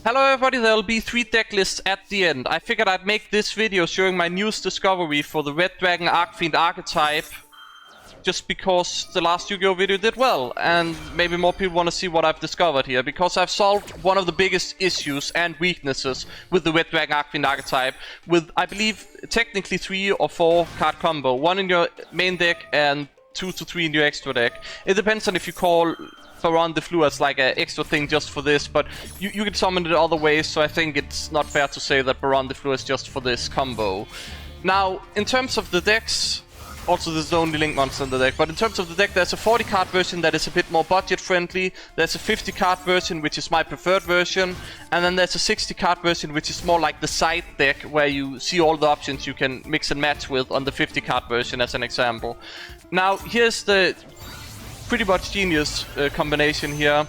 Hello everybody, there'll be 3 deck lists at the end. I figured I'd make this video showing my newest discovery for the Red Dragon Archfiend archetype, just because the last Yu-Gi-Oh video did well, and maybe more people want to see what I've discovered here, because I've solved one of the biggest issues and weaknesses with the Red Dragon Archfiend archetype, with, I believe, technically 3 or 4 card combo. 1 in your main deck and 2 to 3 in your extra deck. It depends on if you call Baron de Fleur as like an extra thing just for this, but you can summon it other ways, so I think it's not fair to say that Baron de Fleur is just for this combo. Now, in terms of the decks, also there's the only Link monster in the deck, but in terms of the deck, there's a 40 card version that is a bit more budget friendly, there's a 50 card version which is my preferred version, and then there's a 60 card version which is more like the side deck where you see all the options you can mix and match with on the 50 card version as an example. Now, here's the pretty much genius combination here.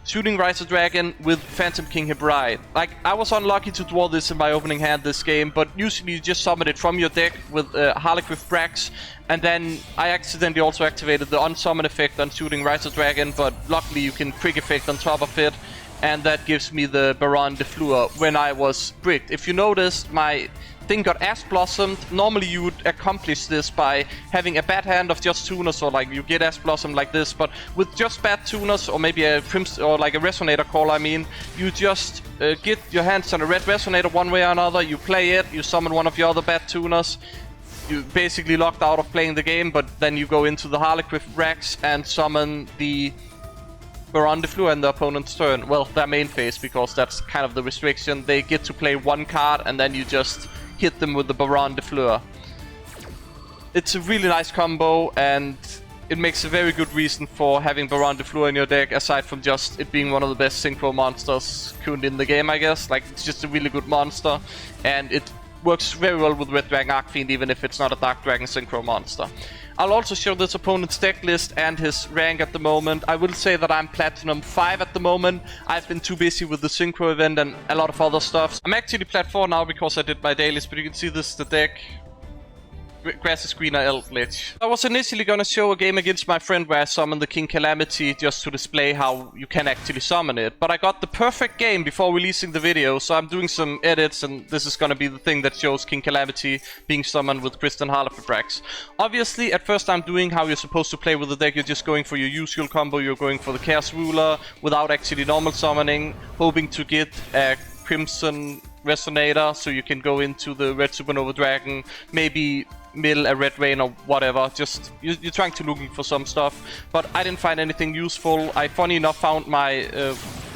Shooting Red Dragon with Phantom King Hybrid. Like, I was unlucky to draw this in my opening hand this game, but usually you just summon it from your deck with Harlequin Brax, and then I accidentally also activated the unsummon effect on Shooting Red Dragon, but luckily you can quick effect on top of it, and that gives me the Baron de Fleur when I was bricked. If you noticed, my thing got Ash Blossomed. Normally you would accomplish this by having a bad hand of just tuners, or like you get Ash Blossom like this, but with just bad tuners, or maybe a Crimson, or like a Resonator call, I mean, you just get your hands on a red Resonator one way or another, you play it, you summon one of your other bad tuners, you basically locked out of playing the game, but then you go into the Harlequin Brax and summon the Baron de Fleur in the opponent's turn. Well, their main phase, because that's kind of the restriction. They get to play 1 card and then you just hit them with the Baron de Fleur. It's a really nice combo, and it makes a very good reason for having Baron de Fleur in your deck, aside from just it being one of the best synchro monsters currently in the game, I guess. Like, it's just a really good monster, and it works very well with Red Dragon Archfiend, even if it's not a Dark Dragon synchro monster. I'll also show this opponent's deck list and his rank at the moment. I will say that I'm Platinum 5 at the moment. I've been too busy with the synchro event and a lot of other stuff. I'm actually Plat 4 now because I did my dailies, but you can see this is the deck. Grass is greener, Eldritch. I was initially gonna show a game against my friend where I summoned the King Calamity just to display how you can actually summon it. But I got the perfect game before releasing the video, so I'm doing some edits, and this is gonna be the thing that shows King Calamity being summoned with Christian Harlequin Brax. Obviously, at first I'm doing how you're supposed to play with the deck. You're just going for your usual combo, you're going for the Chaos Ruler without actually normal summoning, hoping to get a Crimson Resonator so you can go into the Red Supernova Dragon, maybe mill a Red Rain or whatever. Just you're trying to looking for some stuff, but I didn't find anything useful. I funny enough found my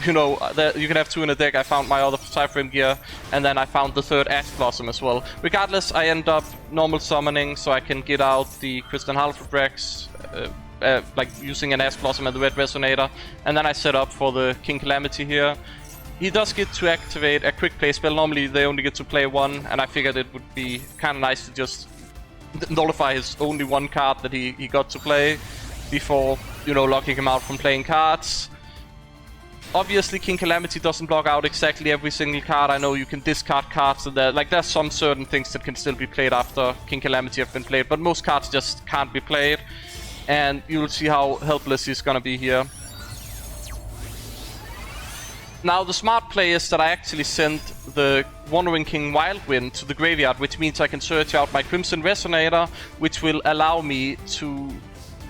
you know, you can have 2 in a deck. I found my other Cyframe gear, and then I found the 3rd Ash Blossom as well. Regardless, I end up normal summoning so I can get out the Christian Harlequin Brax, like using an Ash Blossom and the Red Resonator, and then I set up for the King Calamity here. He does get to activate a quick play spell. Normally they only get to play 1, and I figured it would be kind of nice to just nullify his only 1 card that he got to play before, you know, locking him out from playing cards. Obviously, King Calamity doesn't block out exactly every single card. I know you can discard cards, and there's some certain things that can still be played after King Calamity have been played, but most cards just can't be played, and you'll see how helpless he's gonna be here. Now, the smart play is that I actually sent the Wandering King Wildwind to the graveyard, which means I can search out my Crimson Resonator, which will allow me to,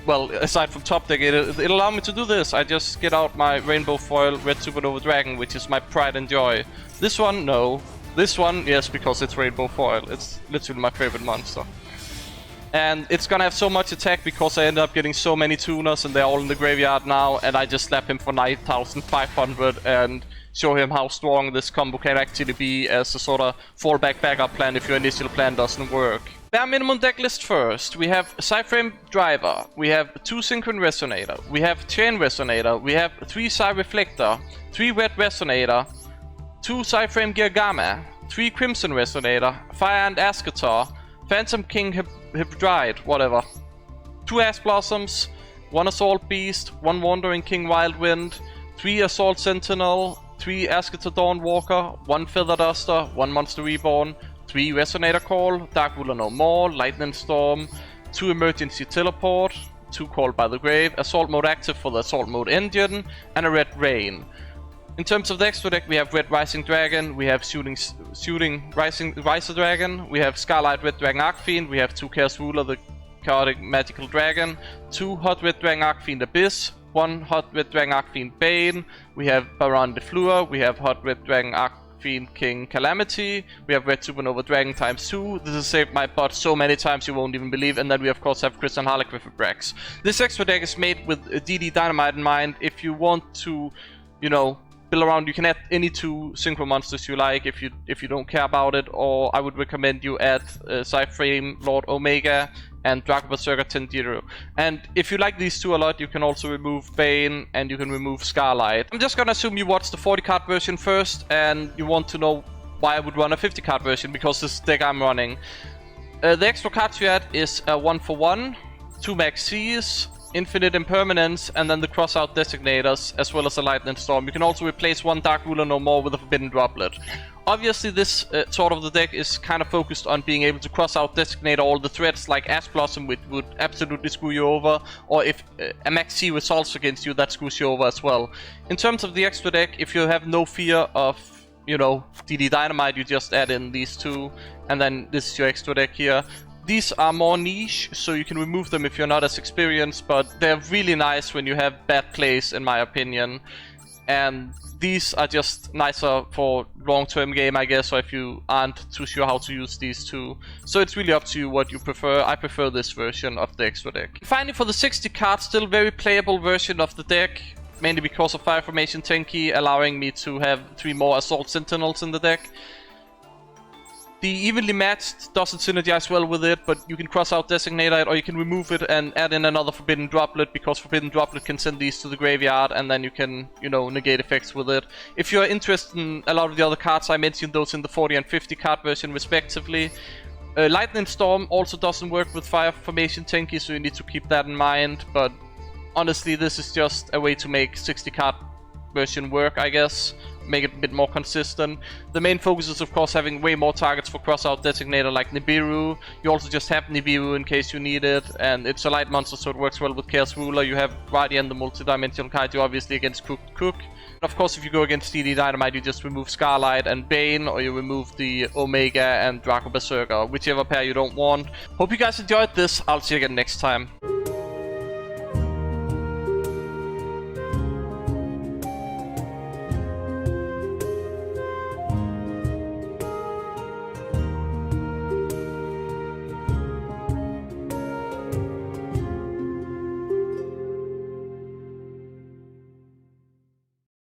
well, aside from top deck, it'll allow me to do this. I just get out my Rainbow Foil Red Supernova Dragon, which is my pride and joy. This one, no. This one, yes, because it's Rainbow Foil. It's literally my favorite monster. And it's gonna have so much attack because I end up getting so many tuners, and they're all in the graveyard now, and I just slap him for 9,500 and show him how strong this combo can actually be as a sort of fallback backup plan if your initial plan doesn't work. Bare minimum deck list first. We have Cyframe Driver, we have 2 Synchron Resonator, we have Chain Resonator, we have 3 Psy Reflector, 3 Red Resonator, 2 Cyframe Gear Gamma, 3 Crimson Resonator, Fire and Ascator, Phantom King Hybrid, whatever. 2 Ash Blossoms, 1 Assault Beast, 1 Wandering King Wildwind, 3 Assault Sentinel, 3 Ascator Dawnwalker, 1 Feather Duster, 1 Monster Reborn, 3 Resonator Call, Dark Ruler No More, Lightning Storm, 2 Emergency Teleport, 2 Called by the Grave, Assault Mode active for the Assault Mode engine, and a Red Rain. In terms of the extra deck, we have Red Rising Dragon, we have Shooting Riser Dragon, we have Scarlet Red Dragon Archfiend, we have 2 Chaos Ruler, the Chaotic Magical Dragon, 2 Hot Red Dragon Archfiend Abyss, 1 Hot Red Dragon Archfiend Bane, we have Baron de Fleur, we have Hot Red Dragon Archfiend King Calamity, we have Red Supernova Dragon ×2, this has saved my butt so many times you won't even believe, and then we of course have Christian Harlequin with Brax. This extra deck is made with DD Dynamite in mind. If you want to, you know, build around, you can add any 2 synchro monsters you like if you don't care about it, or I would recommend you add Cyframe Lord Omega and Draco Berserker 10-0. And if you like these 2 a lot, you can also remove Bane and you can remove Scarlight. I'm just gonna assume you watched the 40 card version first and you want to know why I would run a 50 card version, because this deck I'm running. The extra cards you add is a 1-for-1, 2 Max Cs, Infinite Impermanence, and then the Crossout Designators, as well as a Lightning Storm. You can also replace 1 Dark Ruler no more with a Forbidden Droplet. Obviously this sort of the deck is kind of focused on being able to Crossout Designate all the threats like Ash Blossom, which would absolutely screw you over, or if a Max C results against you, that screws you over as well. In terms of the extra deck, if you have no fear of, you know, DD Dynamite, you just add in these 2, and then this is your extra deck here. These are more niche, so you can remove them if you're not as experienced, but they're really nice when you have bad plays, in my opinion. And these are just nicer for long-term game, I guess, or if you aren't too sure how to use these 2. So it's really up to you what you prefer. I prefer this version of the extra deck. Finally, for the 60 cards, still very playable version of the deck, mainly because of Fire Formation Tenki, allowing me to have 3 more Assault Sentinels in the deck. The Evenly Matched doesn't synergize well with it, but you can cross out Designator it, or you can remove it and add in another Forbidden Droplet, because Forbidden Droplet can send these to the graveyard and then you can, you know, negate effects with it. If you're interested in a lot of the other cards, I mentioned those in the 40 and 50 card version respectively. Lightning Storm also doesn't work with Fire Formation Tenki, so you need to keep that in mind, but honestly this is just a way to make 60 card version work, I guess. Make it a bit more consistent. The main focus is of course having way more targets for Crossout Designator like Nibiru. You also just have Nibiru in case you need it, and it's a light monster so it works well with Chaos Ruler. You have Guardian, the multi-dimensional kaiju, obviously against Cook. Of course, if you go against DD Dynamite, you just remove Scarlight and Bane, or you remove the Omega and Draco Berserker, whichever pair you don't want. Hope you guys enjoyed this. I'll see you again next time.